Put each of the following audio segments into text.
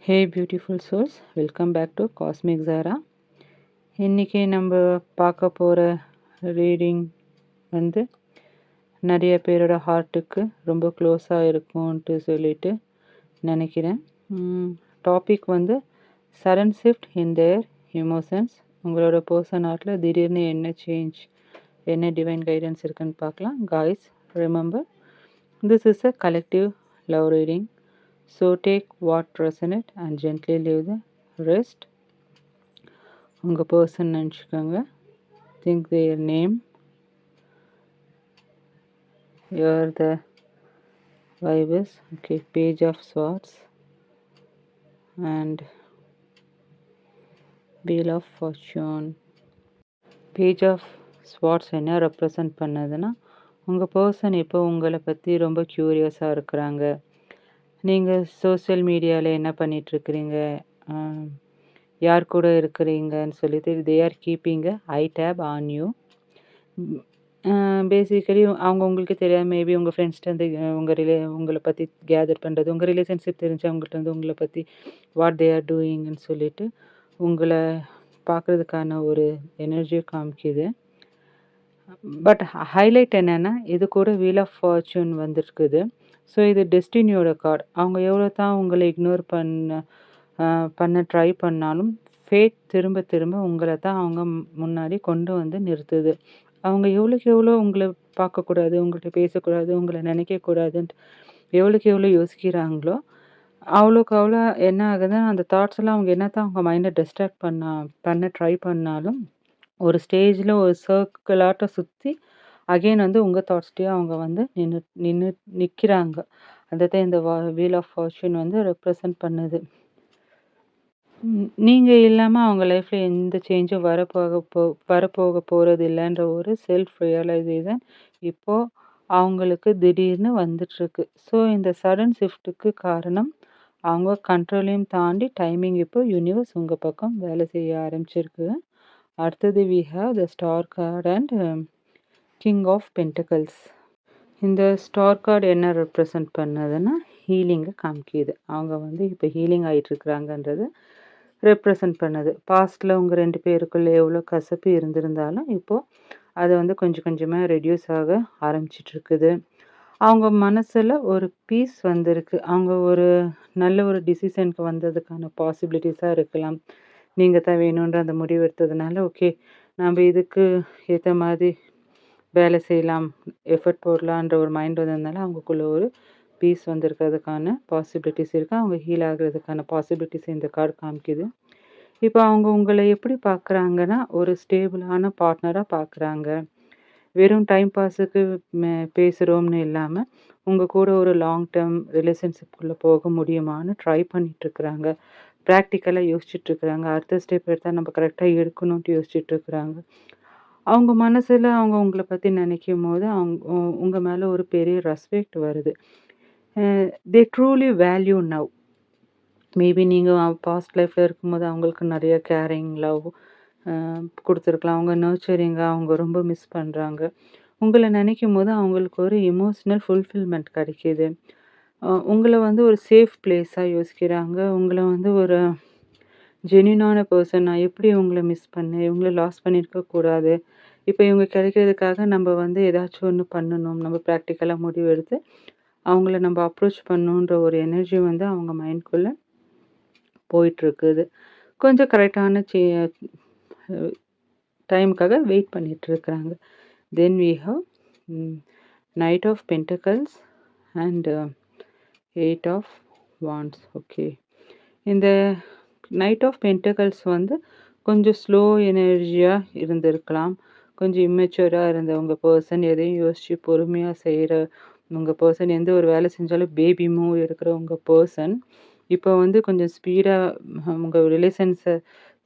Hey beautiful souls, welcome back to cosmic Zara. இன்றைக்கி நம்ம பார்க்க போகிற ரீடிங் வந்து நிறைய பேரோட ஹார்ட்டுக்கு ரொம்ப க்ளோஸாக இருக்கும்ன்ட்டு சொல்லிட்டு நினைக்கிறேன். டாபிக் வந்து sudden shift in there emotions. உங்களோட பர்சன் ஹார்ட்டில் திடீர்னு என்ன சேஞ்ச், என்ன டிவைன் கைடன்ஸ் இருக்குன்னு பார்க்கலாம். Guys, remember, this is a collective love reading. So take what resonate and gently leave the rest. உங்கள் பர்சன் நினச்சிக்கோங்க. Think their name. Here the vibes. Okay, page of swords and wheel of fortune. Page of swords என்ன represent பண்ணதுன்னா, உங்கள் person இப்போ உங்களை பற்றி ரொம்ப க்யூரியஸாக இருக்கிறாங்க. நீங்கள் சோஷியல் மீடியாவில் என்ன பண்ணிகிட்ருக்கிறீங்க, யார் கூட இருக்கிறீங்கன்னு சொல்லிட்டு they are keeping a tab on you. Basically அவங்க உங்களுக்கு தெரியாது, மேபி உங்கள் ஃப்ரெண்ட்ஸ்கிட்ட உங்களை பற்றி கேதர் பண்ணுறது, உங்கள் ரிலேஷன்ஷிப் தெரிஞ்சவங்கள்ட்ட வந்து உங்களை பற்றி வாட் தே ஆர் டூயிங்னு சொல்லிட்டு உங்களை பார்க்குறதுக்கான ஒரு எனர்ஜியை காமிக்குது. பட் ஹைலைட் என்னென்னா, இது கூட வீல் ஆஃப் ஃபார்ச்சூன் வந்துருக்குது. ஸோ இது டெஸ்டினியோட கார்டு. அவங்க எவ்வளோ தான் உங்களை இக்னோர் பண்ண ட்ரை பண்ணாலும் ஃபேட் திரும்ப திரும்ப உங்களை தான் அவங்க முன்னாடி கொண்டு வந்து நிறுத்துது. அவங்க எவ்வளோக்கு எவ்வளோ உங்களை பார்க்கக்கூடாது, உங்கள்கிட்ட பேசக்கூடாது, உங்களை நினைக்கக்கூடாதுன்ட்டு எவ்வளோக்கு எவ்வளோ யோசிக்கிறாங்களோ அவ்வளோக்கு அவ்வளோ என்ன ஆகுதுன்னா, அந்த தாட்ஸ் எல்லாம் அவங்க என்ன தான் அவங்க மைண்டை டிஸ்ட்ராக்ட் பண்ண ட்ரை பண்ணாலும் ஒரு ஸ்டேஜில் ஒரு சர்க்கிளாட்டம் சுற்றி அகெயின் வந்து உங்கள் தாட்ஸ்டே அவங்க வந்து நிற்கிறாங்க. அதை தான் இந்த வீல் ஆஃப் ஃபார்ச்சூன் வந்து ரெப்ரசன்ட் பண்ணுது. நீங்கள் இல்லாமல் அவங்க லைஃப்பில் எந்த சேஞ்சும் வரப்போக போகிறது இல்லைன்ற ஒரு செல்ஃப் ரியலைசேஷன் இப்போது அவங்களுக்கு திடீர்னு வந்துட்டுருக்கு. ஸோ இந்த சடன் ஷிஃப்ட்டுக்கு காரணம் அவங்க கண்ட்ரோலையும் தாண்டி டைமிங் இப்போ யூனிவர்ஸ் உங்கள் பக்கம் வேலை செய்ய ஆரம்பிச்சிருக்கு. அடுத்தது we have the star card and king of pentacles. இந்த ஸ்டார் கார்டு என்ன ரெப்ரசன்ட் பண்ணதுன்னா, ஹீலிங்கை காமிக்கிது. அவங்க வந்து இப்போ ஹீலிங் ஆகிட்டுருக்குறாங்கன்றது ரெப்ரசன்ட் பண்ணுது. பாஸ்ட்டில் உங்கள் 2 பேருக்குள்ளே எவ்வளோ கசப்பு இருந்திருந்தாலும் இப்போது அது வந்து கொஞ்சம் கொஞ்சமாக ரெடியூஸ் ஆக ஆரம்பிச்சிட்ருக்குது. அவங்க மனசில் ஒரு பீஸ் வந்திருக்கு. அவங்க ஒரு நல்ல ஒரு டிசிஷனுக்கு வந்ததுக்கான பாசிபிலிட்டிஸாக இருக்கலாம். நீங்கள் தான் வேணுன்ற அந்த முடிவு எடுத்ததுனால, ஓகே நம்ம இதுக்கு ஏற்ற மாதிரி வேலை செய்யலாம், எஃபர்ட் போடலான்ற ஒரு மைண்ட் வந்ததுனால அவங்களுக்குள்ள ஒரு பீஸ் வந்திருக்கிறதுக்கான பாசிபிலிட்டிஸ் இருக்குது. அவங்க ஹீல் ஆகிறதுக்கான பாசிபிலிட்டிஸ் இந்த கார்டு காமிக்குது. இப்போ அவங்க உங்களை எப்படி பார்க்குறாங்கன்னா, ஒரு ஸ்டேபிளான பார்ட்னராக பார்க்குறாங்க. வெறும் டைம் பாஸுக்கு பேசுகிறோம்னு இல்லாமல் உங்கள் கூட ஒரு லாங் டேர்ம் ரிலேஷன்ஷிப்குள்ளே போக முடியுமான்னு ட்ரை பண்ணிகிட்ருக்குறாங்க. ப்ராக்டிக்கலாக யோசிச்சுட்ருக்குறாங்க. அடுத்த ஸ்டெப் எடுத்தால் நம்ம கரெக்டாக எடுக்கணுன்ட்டு யோசிச்சுட்ருக்குறாங்க. அவங்க மனசில் அவங்க உங்களை பற்றி நினைக்கும் போது உங்கள் மேலே ஒரு பெரிய ரெஸ்பெக்ட் வருது. தே ட்ரூலி வேல்யூ நவ். மேபி நீங்கள் பாஸ்ட் லைஃப்பில் இருக்கும்போது அவங்களுக்கு நிறைய கேரிங் லவ் கொடுத்துருக்கலாம். அவங்க நர்ச்சரிங்காக அவங்க ரொம்ப மிஸ் பண்ணுறாங்க. உங்களை நினைக்கும் போது அவங்களுக்கு ஒரு எமோஷ்னல் ஃபுல்ஃபில்மெண்ட் கிடைக்கிது. உங்களை வந்து ஒரு சேஃப் பிளேஸாக யோசிக்கிறாங்க. உங்களை வந்து ஒரு ஜென்யூனான பர்சன். நான் எப்படி உங்களை மிஸ் பண்ணேன், இவங்கள லாஸ் பண்ணியிருக்கக்கூடாது, இப்போ இவங்க கிடைக்கிறதுக்காக நம்ம வந்து ஏதாச்சும் ஒன்று பண்ணணும், நம்ம ப்ராக்டிக்கலாக முடிவு எடுத்து அவங்கள நம்ம அப்ரோச் பண்ணணுன்ற ஒரு எனர்ஜி வந்து அவங்க மைண்ட்குள்ளே போயிட்டுருக்குது. கொஞ்சம் கரெக்டான டைமுக்காக வெயிட் பண்ணிகிட்ருக்குறாங்க. Then we have knight of pentacles and 8 of wands. Okay, இந்த நைட் ஆஃப் பென்டக்கிள்ஸ் வந்து கொஞ்சம் ஸ்லோ எனர்ஜியாக இருந்திருக்கலாம். கொஞ்சம் இம்மெச்சூராக இருந்த உங்கள் பர்சன், எதையும் யோசித்து பொறுமையாக செய்கிற உங்கள் பர்சன், எந்த ஒரு வேலை செஞ்சாலும் பேபி மூவ் இருக்கிற உங்கள் பர்சன் இப்போ வந்து கொஞ்சம் ஸ்பீடாக உங்கள் ரிலேஷன்ஸை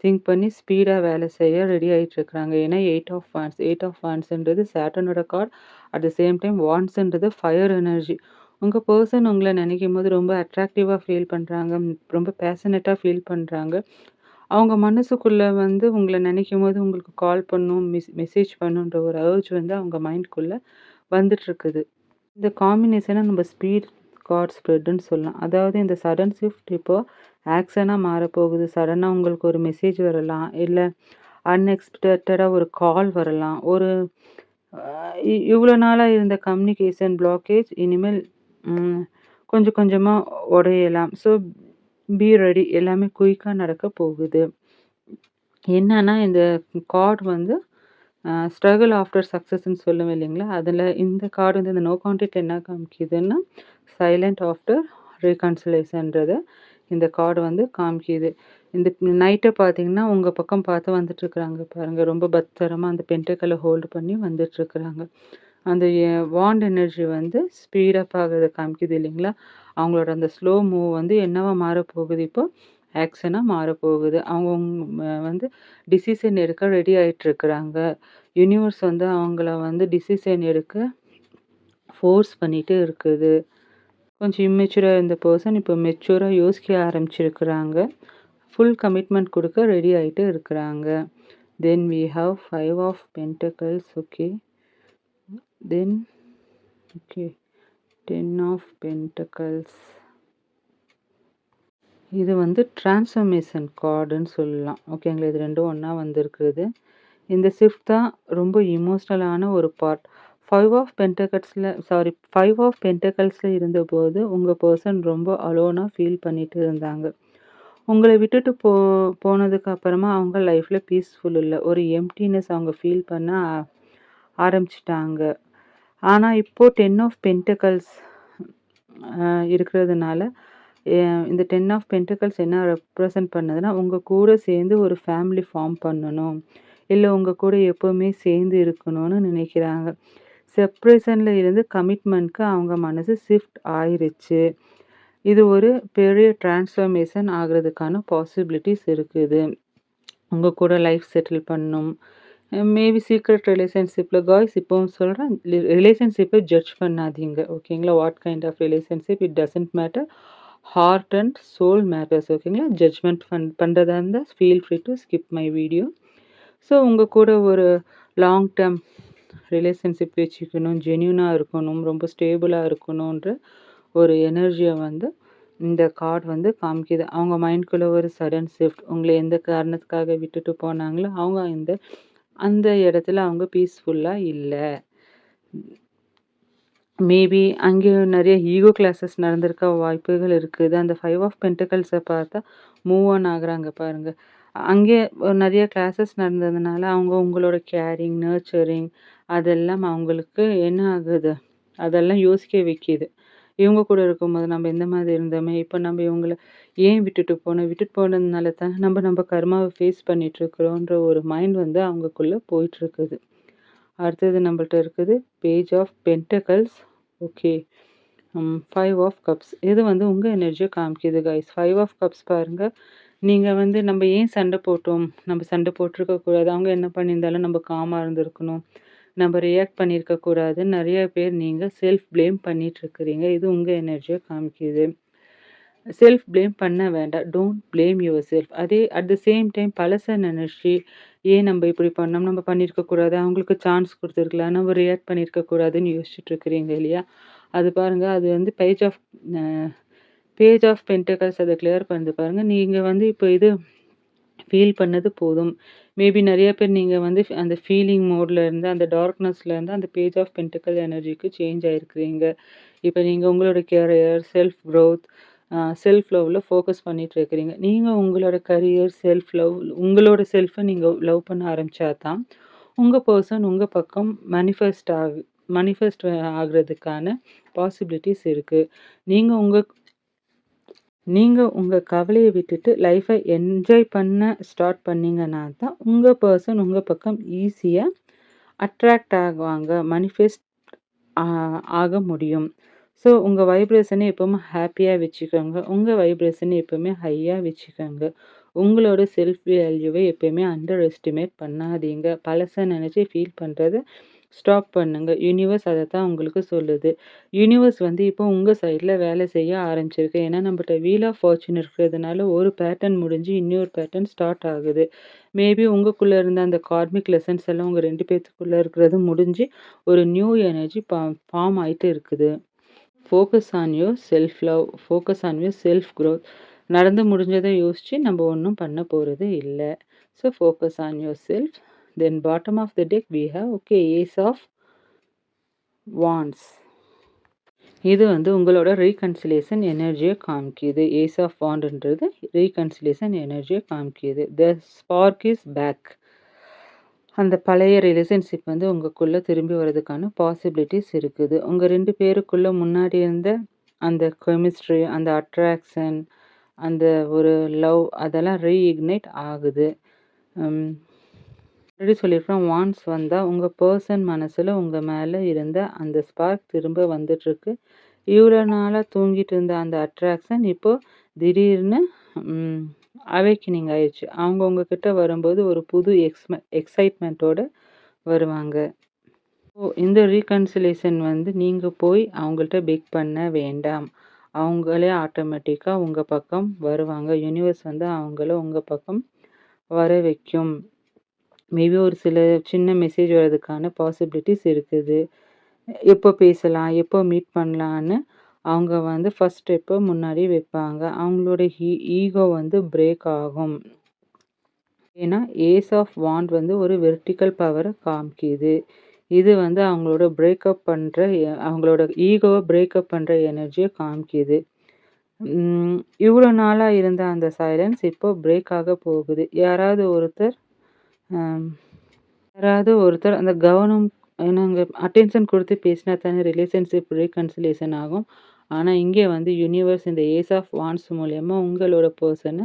திங்க் பண்ணி ஸ்பீடாக வேலை செய்ய ரெடி ஆகிட்டுருக்குறாங்க. ஏன்னா 8 ஆஃப் வாண்ட்ஸ். 8 ஆஃப் வாண்ட்ஸுன்றது சாட்டர்னோட card. At the same time வாண்ட்ஸுன்றது ஃபயர் எனர்ஜி. உங்கள் பர்சன் உங்களை நினைக்கும் போது ரொம்ப அட்ராக்டிவாக ஃபீல் பண்ணுறாங்க, ரொம்ப பேஷனேட்டாக ஃபீல் பண்ணுறாங்க. அவங்க மனசுக்குள்ளே வந்து உங்களை நினைக்கும் போது உங்களுக்கு கால் பண்ணணும், மெசேஜ் பண்ணணுன்ற ஒரு அர்ஜ் வந்து அவங்க மைண்ட்குள்ளே வந்துட்டுருக்குது. இந்த காம்பினேஷனை நம்ம ஸ்பீட் காட் ஸ்ப்ரெட்டுன்னு சொல்லலாம். அதாவது இந்த சடன் ஷிஃப்ட் இப்போ ஆக்ஷனா மாறப்போகுது. சடனா உங்களுக்கு ஒரு மெசேஜ் வரலாம். இல்ல அன்எக்ஸ்பெக்டடா ஒரு கால் வரலாம். ஒரு இவ்வளோ நாளா இருந்த கம்யூனிகேஷன் பிளாக்கேஜ் இனிமேல் கொஞ்சம் கொஞ்சமா உடையலாம். So be ready. எல்லாமே குயிக்கா நடக்க போகுது. என்னன்னா இந்த கார்ட் வந்து ஸ்ட்ரகிள் ஆஃப்டர் சக்ஸஸ்ன்னு சொல்லுவேன் இல்லைங்களா? அதில இந்த கார்டு வந்து இந்த நோ கான்டாக்ட் என்ன காமிக்குதுன்னா, சைலண்ட் ஆஃப்டர் ரீகன்சிலேஷன்றத இந்த கார்டு வந்து காமிக்குது. இந்த நைட்ட பார்த்தீங்கன்னா, உங்க பக்கம் பார்த்து வந்துட்டுருக்குறாங்க பாருங்க. ரொம்ப பத்திரமா அந்த பென்டக்கிள ஹோல்டு பண்ணி வந்துட்டுருக்குறாங்க. அந்த வாண்ட் எனர்ஜி வந்து ஸ்பீட் அப் ஆகுறத காமிக்குது இல்லைங்களா? அவங்களோட அந்த ஸ்லோ மூவ் வந்து என்னவா மாறப்போகுது இப்போ? ஆக்ஷனா மாறப்போகுது. அவங்க வந்து டிசிஷன் எடுக்க ரெடி ஆயிட்டுருக்குறாங்க. யூனிவர்ஸ் வந்து அவங்கள வந்து டிசிஷன் எடுக்க ஃபோர்ஸ் பண்ணிட்டு இருக்குது. கொஞ்சம் இம்மெச்சூரா இருந்த பெர்சன் இப்போ மெச்சூரா யோசிக்க ஆரம்பிச்சிருக்கிறாங்க. ஃபுல் கமிட்மெண்ட் குடுக்க ரெடி ஆயிட்டு இருக்கிறாங்க. Then we have 5 of pentacles. Okay. Then okay 10 of pentacles. இது வந்து டிரான்ஸ்ஃபர்மேஷன் கார்டுன்னு சொல்லலாம். ஓகேங்களா? இது 2ம் ஒண்ணா வந்திருக்குது. இந்த ஷிஃப்ட் தான் ரொம்ப எமோஷனலான ஒரு பார்ட். 5 ஆஃப் பென்டக்கிள்ஸ்ல இருந்தபோது உங்க பெர்சன் ரொம்ப அலோனா ஃபீல் பண்ணிட்டு இருந்தாங்க. உங்கள விட்டுட்டு போனதுக்கு அப்புறமா அவங்க லைஃப்ல பீஸ்ஃபுல் இல்ல. ஒரு எம்ப்டினஸ் அவங்க ஃபீல் பண்ண ஆரம்பிச்சுட்டாங்க. ஆனா இப்போ 10 ஆஃப் பென்டக்கிள்ஸ் இருக்கிறதுனால இந்த 10 ஆஃப் பென்டக்கிள்ஸ் என்ன ரெப்ரசன்ட் பண்ணுதுன்னா, உங்க கூட சேர்ந்து ஒரு ஃபேமிலி ஃபார்ம் பண்ணணும். இல்ல உங்க கூட எப்பவுமே சேர்ந்து இருக்கணும்னு நினைக்கிறாங்க. செப்பரேஷன்ல இருந்து கமிட்மெண்ட்க்கு அவங்க மனசு ஷிஃப்ட் ஆயிருச்சு. இது ஒரு பெரிய டிரான்ஸ்ஃபர்மேஷன் ஆகுறதுக்கான பாசிபிலிட்டிஸ் இருக்குது. உங்க கூட லைஃப் செட்டில் பண்ணணும். மேபி சீக்ரெட் ரிலேஷன்ஷிப்ல காய்ஸ் இப்பவும் சொல்றேன், ரிலேஷன்ஷிப்பை ஜட்ஜ் பண்ணாதீங்க. ஓகேங்களா? What kind of relationship it doesn't matter. Heart and soul matters. ஓகேங்களா? ஜட்ஜ்மெண்ட் பண்றதா இருந்தா feel free to skip my video. So உங்க கூட ஒரு லாங் டேர்ம் ரிலேஷன்ஷிப் வச்சுக்கணும், ஜென்யூனா இருக்கணும், ரொம்ப ஸ்டேபிளா இருக்கணுன்ற ஒரு எனர்ஜிய வந்து இந்த கார்ட் வந்து காமிக்குது. அவங்க மைண்ட்குள்ள ஒரு சடன் ஷிஃப்ட். உங்கள எந்த காரணத்துக்காக விட்டுட்டு போனாங்களோ, அவங்க அந்த இடத்துல அவங்க பீஸ்ஃபுல்லா இல்ல. மேபி அங்கே நிறைய ஈகோ கிளாஸஸ் நடந்திருக்க வாய்ப்புகள் இருக்குது. அந்த 5 ஆஃப் பென்டக்கிள்ஸை பார்த்தா மூவ் ஆன் ஆகுறாங்க பாருங்க. அங்கே நிறைய கிளாஸஸ் நடந்ததுனால அவங்க உங்களோட கேரிங், நர்ச்சரிங் அதெல்லாம் அவங்களுக்கு என்ன ஆகுது? அதெல்லாம் யோசிக்க வைக்கிது. இவங்க கூட இருக்கும்போது நம்ம எந்த மாதிரி இருந்தோமே, இப்போ நம்ம இவங்கள ஏன் விட்டுட்டு போனோம்? விட்டுட்டு போனதுனால தான் நம்ம கர்மாவை ஃபேஸ் பண்ணிட்டு இருக்கிறோன்ற ஒரு மைண்ட் வந்து அவங்களுக்குள்ள போயிட்டு இருக்குது. அடுத்தது நம்மள்ட்ட இருக்குது page of pentacles. Okay. 5 of cups. இது வந்து உங்க எனர்ஜிய காமிக்குது காய்ஸ். 5 ஆஃப் கப்ஸ் பாருங்க. நீங்க வந்து நம்ம ஏன் சண்டை போட்டோம்? நம்ம சண்டை போட்டுருக்க கூடாது. அவங்க என்ன பண்ணியிருந்தாலும் நம்ம காமா இருந்திருக்கணும். நம்ம ரியாக்ட் பண்ணியிருக்க கூடாது. நிறைய பேர் நீங்க செல்ஃப் ப்ளேம் பண்ணிட்டு இருக்கிறீங்க. இது உங்க எனர்ஜிய காமிக்குது. செல்ஃப் ப்ளேம் பண்ண வேண்டாம். Don't blame your self. அதே அட் த சேம் டைம் பழச நினைச்சு, ஏன் நம்ம இப்படி பண்ணோம்? நம்ம பண்ணியிருக்க கூடாது. அவங்களுக்கு சான்ஸ் குடுத்துருக்கலாம். நம்ம ரியாக்ட் பண்ணியிருக்க கூடாதுன்னு யோசிச்சுட்டு இருக்கிறீங்க இல்லையா? அது பாருங்க. அது வந்து பேஜ் ஆஃப் பென்டக்கிள்ஸ் அத கிளியர் பண்ணுது பாருங்க. நீங்க வந்து இப்போ இது ஃபீல் பண்ணது போதும். மேபி நிறைய பேர் நீங்க வந்து அந்த ஃபீலிங் மோட்ல இருந்து, அந்த டார்க்னஸ்ல இருந்து அந்த பேஜ் ஆஃப் பென்டக்கிள் எனர்ஜிக்கு சேஞ்ச் ஆயிருக்கிறீங்க. இப்போ நீங்க உங்களோட கேரியர், செல்ஃப் குரோத், செல்ஃப் லவ்ல ஃபோக்கஸ் பண்ணிட்டு இருக்கிறீங்க. நீங்க உங்களோட கரியர், செல்ஃப் லவ், உங்களோட செல்ஃப நீங்க லவ் பண்ண ஆரம்பிச்சா தான், உங்க பெர்சன் உங்க பக்கம் மேனிஃபெஸ்ட் ஆகுறதுக்கான பாசிபிலிட்டிஸ் இருக்கு. நீங்க உங்க நீங்க உங்க கவலைய விட்டுட்டு லைஃப என்ஜாய் பண்ண ஸ்டார்ட் பண்ணீங்கன்னா தான், உங்க பெர்சன் உங்க பக்கம் ஈஸியா அட்ராக்ட் ஆகுவாங்க. மேனிஃபெஸ்ட் ஆ ஆக முடியும். ஸோ உங்க வைப்ரேஷன எப்பவுமே ஹேப்பியா வச்சுக்கோங்க. உங்க வைப்ரேஷன எப்பவுமே ஹையா வச்சுக்கோங்க. உங்களோட செல்ஃப் வேல்யூவ எப்பயுமே அண்டர் எஸ்டிமேட் பண்ணாதீங்க. பழச நினைச்சு ஃபீல் பண்றத ஸ்டாப் பண்ணுங்க. யூனிவர்ஸ் அதத்தான் உங்களுக்கு சொல்லுது. யூனிவர்ஸ் வந்து இப்போ உங்க சைட்ல வேலை செய்ய ஆரம்பிச்சிருக்கு. ஏன்னா நம்மட்ட வீல் ஆஃப் ஃபார்ச்சூன் இருக்கிறதுனால ஒரு பேட்டர்ன் முடிஞ்சு இன்னொரு பேட்டர்ன் ஸ்டார்ட் ஆகுது. மேபி உங்களுக்குள்ள இருந்த அந்த கார்மிக் லெசன்ஸ் எல்லாம் உங்க 2 பேத்துக்குள்ள இருக்கிறது முடிஞ்சு ஒரு நியூ எனர்ஜி ஃபார்ம் ஆயிட்டு இருக்குது. Focus on your self love, focus on your self growth. நடந்து முடிஞ்சத யோசிச்சு நம்ம ஒண்ணும் பண்ண போறது இல்ல. So focus on your self. Then bottom of the deck we have ace of wands. இது வந்து உங்களோட ரீகன்சிலியேஷன் எனர்ஜியை காமிக்குது. ஏஸ் ஆஃப் வாண்ட்ன்றது ரீகன்சிலியேஷன் எனர்ஜியை காமிக்குது. The spark is back. அந்த பழைய ரிலேஷன்ஷிப் வந்து உங்களுக்குள்ள திரும்பி வர்றதுக்கான பாசிபிலிட்டிஸ் இருக்குது. உங்க 2 பேருக்குள்ள முன்னாடி இருந்த அந்த கெமிஸ்ட்ரி, அந்த அட்ராக்ஷன், அந்த ஒரு லவ் அதெல்லாம் ரீஇக்னைட் ஆகுது. ஆல்ரெடி சொல்லியிருக்கிறோம், வான்ஸ் வந்தா உங்க பெர்சன் மனசுல உங்க மேல இருந்த அந்த ஸ்பார்க் திரும்ப வந்துட்டுருக்கு. இவ்வளோ நாளா தூங்கிட்டு இருந்த அந்த அட்ராக்ஷன் இப்போ திடீர்னு அவேக்கனிங் ஆயிடுச்சு. அவங்க உங்ககிட்ட வரும்போது ஒரு புது எக்ஸைட்மெண்ட்டோட வருவாங்க. இந்த ரீகன்சிலேஷன் வந்து நீங்க போய் அவங்கள்ட்ட பெக் பண்ண வேண்டாம். அவங்களே ஆட்டோமேட்டிக்கா உங்க பக்கம் வருவாங்க. யூனிவர்ஸ் வந்து அவங்கள உங்க பக்கம் வர வைக்கும். மேபி ஒரு சில சின்ன மெசேஜ் வர்றதுக்கான பாசிபிலிட்டிஸ் இருக்குது. எப்போ பேசலாம், எப்போ மீட் பண்ணலான்னு அவங்க வந்து ஃபர்ஸ்ட் ஸ்டெப்பை முன்னாடி வைப்பாங்க. அவங்களோட ஈகோ வந்து பிரேக் ஆகும். ஏன்னா ஏஸ் ஆஃப் வாண்ட் வந்து ஒரு வெர்டிக்கல் பவரை காமிக்குது. இது வந்து அவங்களோட பிரேக்கப் பண்ணுற அவங்களோட ஈகோவை பிரேக்கப் பண்ணுற எனர்ஜியை காமிக்குது. இவ்வளோ நாளாக இருந்த அந்த சைலன்ஸ் இப்போ பிரேக் ஆக போகுது. யாராவது ஒருத்தர் அந்த கவனம் என்னங்க அட்டென்ஷன் கொடுத்து பேசினா தானே ரிலேஷன்ஷிப் ரீகன்சிலேஷன் ஆகும். ஆனால் இங்கே வந்து யூனிவர்ஸ் இந்த ஏஸ் ஆஃப் வாண்ட்ஸ் மூலயமா உங்களோட பர்சனை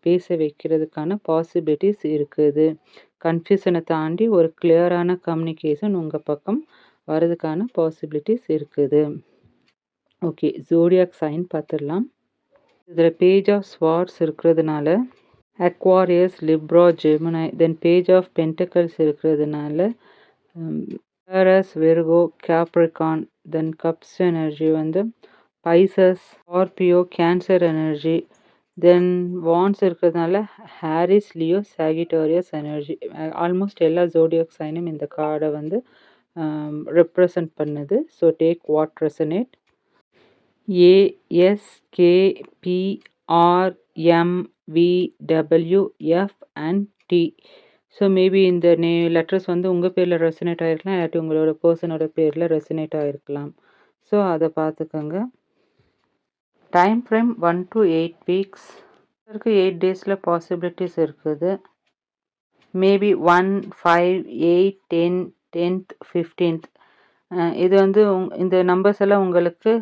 பேச வைக்கிறதுக்கான பாசிபிலிட்டிஸ் இருக்குது. கன்ஃபியூஷனை தாண்டி ஒரு கிளியரான கம்யூனிகேஷன் உங்கள் பக்கம் வர்றதுக்கான பாசிபிலிட்டிஸ் இருக்குது. ஓகே, ஜோடியாக் சைன் பார்த்துடலாம். இதில் பேஜ் ஆஃப் ஸ்வார்ட்ஸ் இருக்கிறதுனால Aquarius, Libra, Gemini, then page of pentacles இருக்கிறதுனால Taurus, Virgo, Capricorn, then cups energy வந்து Pisces, Scorpio, Cancer energy, then wands இருக்கிறதுனால Aries, Leo, Sagittarius energy. Almost எல்லா zodiac சைனும் இந்த கார்டை வந்து ரெப்ரசன்ட் பண்ணுது. So take what resonate. ASKPRMVWF and T. So maybe இந்த லெட்டர்ஸ் வந்து உங்கள் பேரில் ரெசனேட் ஆகிருக்கலாம், இல்லாட்டி உங்களோட பர்சனோட பேரில் ரெசனேட் ஆகிருக்கலாம். ஸோ அதை பார்த்துக்கோங்க. டைம் ஃப்ரேம் 1 to 8 weeks இருக்குது. 8 days பாசிபிலிட்டிஸ் இருக்குது. Maybe 1, 5, 8, 10, 10th, 15th. இது வந்து இந்த நம்பர்ஸ் எல்லாம் உங்களுக்கு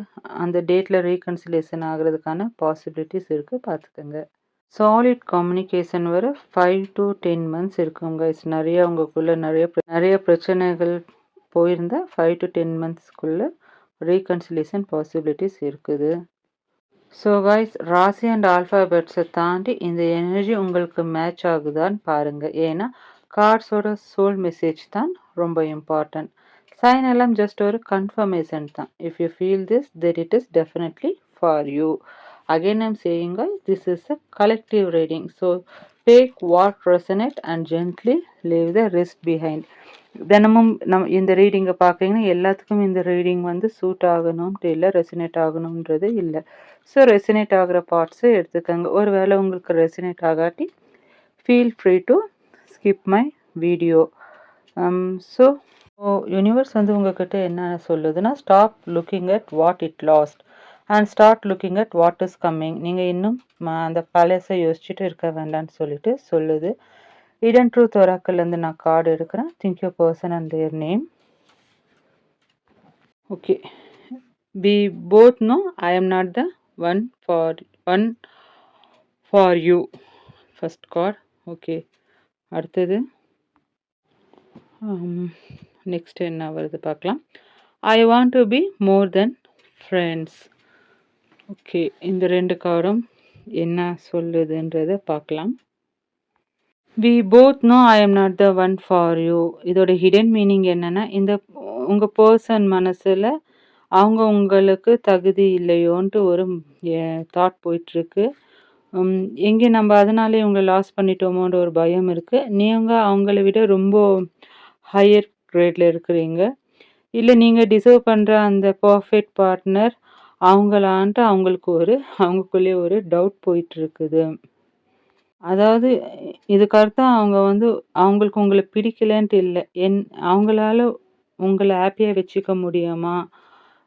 அந்த டேட்டில் ரீகன்சிலேஷன் ஆகிறதுக்கான பாசிபிலிட்டிஸ் இருக்குது, பார்த்துக்கோங்க. சாலிட் கம்யூனிகேஷன் வர 5 to 10 months இருக்குங்க. நிறைய உங்களுக்குள்ள நிறைய பிரச்சனைகள் போயிருந்தால் 5 to 10 monthsக்குள்ள ரீகன்சிலேஷன் பாசிபிலிட்டிஸ் இருக்குது. ஸோ கைஸ், ராசி அண்ட் ஆல்ஃபாபெட்ஸை தாண்டி இந்த எனர்ஜி உங்களுக்கு மேட்ச் ஆகுதான்னு பாருங்கள். ஏன்னா கார்ட்ஸோட சோல் மெசேஜ் தான் ரொம்ப இம்பார்ட்டன்ட். சைன் எல்லாம் ஜஸ்ட் ஒரு கன்ஃபர்மேஷன் தான். If you feel this, then it is definitely for you. Again I'm saying guys, this is a collective reading. So take what resonate and gently leave the rest behind. தினமும் இந்த ரீடிங்கை பார்க்குறீங்கன்னா எல்லாத்துக்கும் இந்த reading வந்து suit ஆகணும்ட்டு இல்லை, ரெசினேட் ஆகணுன்றது இல்லை. So ரெசினேட் ஆகிற பார்ட்ஸை எடுத்துக்கோங்க. ஒரு வேளை உங்களுக்கு ரெசினேட் ஆகாட்டி feel free to skip my video. So universe வந்து உங்ககிட்ட என்ன சொல்லுதுன்னா, stop looking at what it lost and start looking at what is coming. நீங்கள் இன்னும் அந்த பழசை யோசிச்சுட்டு இருக்க வேண்டாம்னு சொல்லிட்டு சொல்லுது. இடன் ட்ரூத் ஒராக்கல்லேருந்து நான் கார்டு எடுக்கிறேன். Think your person and there name. Okay, we both know I am not the one for you. First card. Okay, அடுத்தது நெக்ஸ்ட் என்ன வருது பார்க்கலாம். I want to be more then friends. Okay, இந்த 2 கார்டும் என்ன சொல்லுதுன்றதை பார்க்கலாம். We both know I am not the one for you. இதோட hidden meaning என்னன்னா, இந்த உங்கள் பர்சன் மனசில் அவங்க உங்களுக்கு தகுதி இல்லையோன்ட்டு ஒரு தாட் போயிட்டுருக்கு. எங்கே நம்ம அதனாலே இவங்களை லாஸ் பண்ணிட்டோமோன்ற ஒரு பயம் இருக்குது. நீங்கள் அவங்கள விட ரொம்ப ஹையர் கிரேடில் இருக்கிறீங்க. இல்லை நீங்கள் டிசர்வ் பண்ணுற அந்த பர்ஃபெக்ட் பார்ட்னர் அவங்களுக்குள்ளேயே ஒரு டவுட் போயிட்டுருக்குது. அதாவது இதுக்கு அர்த்தம் அவங்க வந்து அவங்களுக்கு உங்கள பிடிக்கலன்ட்டு இல்ல. அவங்களால உங்கள ஹேப்பியா வச்சுக்க முடியுமா?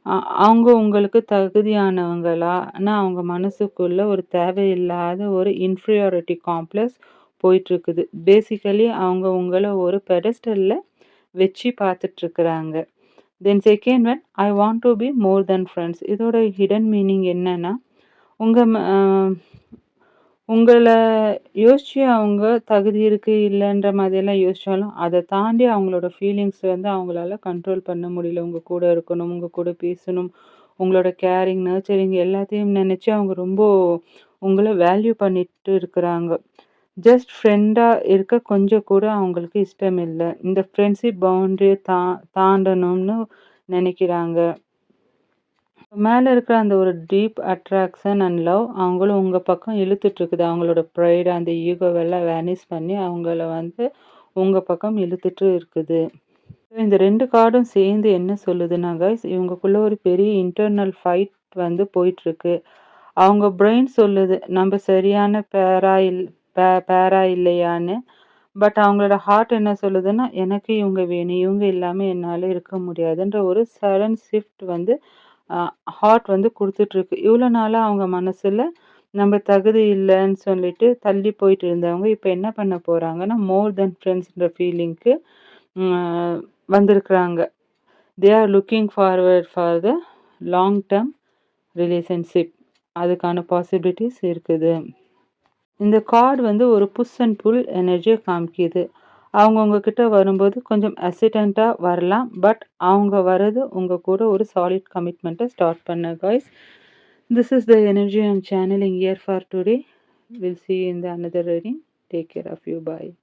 அ அவங்க உங்களுக்கு தகுதியானவங்களான்னு அவங்க மனசுக்குள்ள ஒரு தேவையில்லாத ஒரு இன்ஃபீரியாரிட்டி காம்ப்ளெக்ஸ் போயிட்டுருக்குது. பேசிக்கலி அவங்க உங்கள ஒரு பெடஸ்டல்ல வச்சு பார்த்துட்டுருக்குறாங்க. Then second one, I want to be more than friends. இதோட ஹிடன் மீனிங் என்னன்னா, உங்க ம அ உங்கள யோசிச்சு அவங்க தகுதி இருக்கு, இல்லன்ற மாதிரியெல்லாம் யோசிச்சாலும், அத தாண்டி அவங்களோட ஃபீலிங்ஸ் வந்து அவங்களால கண்ட்ரோல் பண்ண முடியல. உங்க கூட இருக்கணும், உங்க கூட பேசணும், உங்களோட கேரிங், நர்ச்சரிங் எல்லாத்தையும் நெனச்சு அவங்க ரொம்ப உங்கள வேல்யூ பண்ணிட்டு இருக்குறாங்க. ஜஸ்ட் ஃப்ரெண்டா இருக்க கொஞ்சம் கூட அவங்களுக்கு இஷ்டம் இல்ல. இந்த ஃப்ரெண்ட்ஷிப் பவுண்டரிய தாண்டணும்னு நெனைக்கிறாங்க. மேல இருக்கிற அந்த ஒரு டீப் அட்ராக்ஷன் அண்ட் லவ் அவங்கள உங்க பக்கம் இழுத்துட்டுருக்குது. அவங்களோட ப்ரைட் அந்த ஈகோவெல்லாம் வேனிஷ் பண்ணி அவங்கள வந்து உங்க பக்கம் இழுத்துட்டு இருக்குது. இந்த 2 கார்டும் சேர்ந்து என்ன சொல்லுதுன்னா கைஸ், இவங்களுக்குள்ள ஒரு பெரிய இன்டர்னல் ஃபைட் வந்து போயிட்டுருக்கு. அவங்க பிரெயின் சொல்லுது, "நம்ப சரியான பேரா இல்லையான்னு." பட் அவங்களோட ஹார்ட் என்ன சொல்லுதுன்னா, "எனக்கு இவங்க வேணும். இவங்க இல்லாம என்னால இருக்க முடியாதுன்ற" ஒரு சடன் ஷிஃப்ட் வந்து அ ஹார்ட் வந்து குடுத்துட்டுருக்கு. இவ்வளோ நாளா அவங்க மனசுல நம்ப தகுதி இல்லன்னு சொல்லிட்டு தள்ளி போயிட்டு இருந்தவங்க, இப்ப என்ன பண்ண போறாங்கன்னா, மோர் தென் ஃப்ரெண்ட்ஸ்ன்ற ஃபீலிங்க்கு ம் வந்திருக்கிறாங்க. They are looking forward for the long term relationship. அதுக்கான பாசிபிலிட்டீஸ் இருக்குது. இந்த கார்ட் வந்து ஒரு புஷ் அண்ட் புல் எனர்ஜிய காமிக்குது. அவங்க உங்ககிட்ட வரும்போது கொஞ்சம் ஹெசிடன்ட்டா வரலாம். பட் அவங்க வர்றது உங்க கூட ஒரு சாலிட் கமிட்மெண்ட்ட ஸ்டார்ட் பண்ண guys. This is the energy I am channeling here for today. Will see you in the another reading. Take care of you. Bye.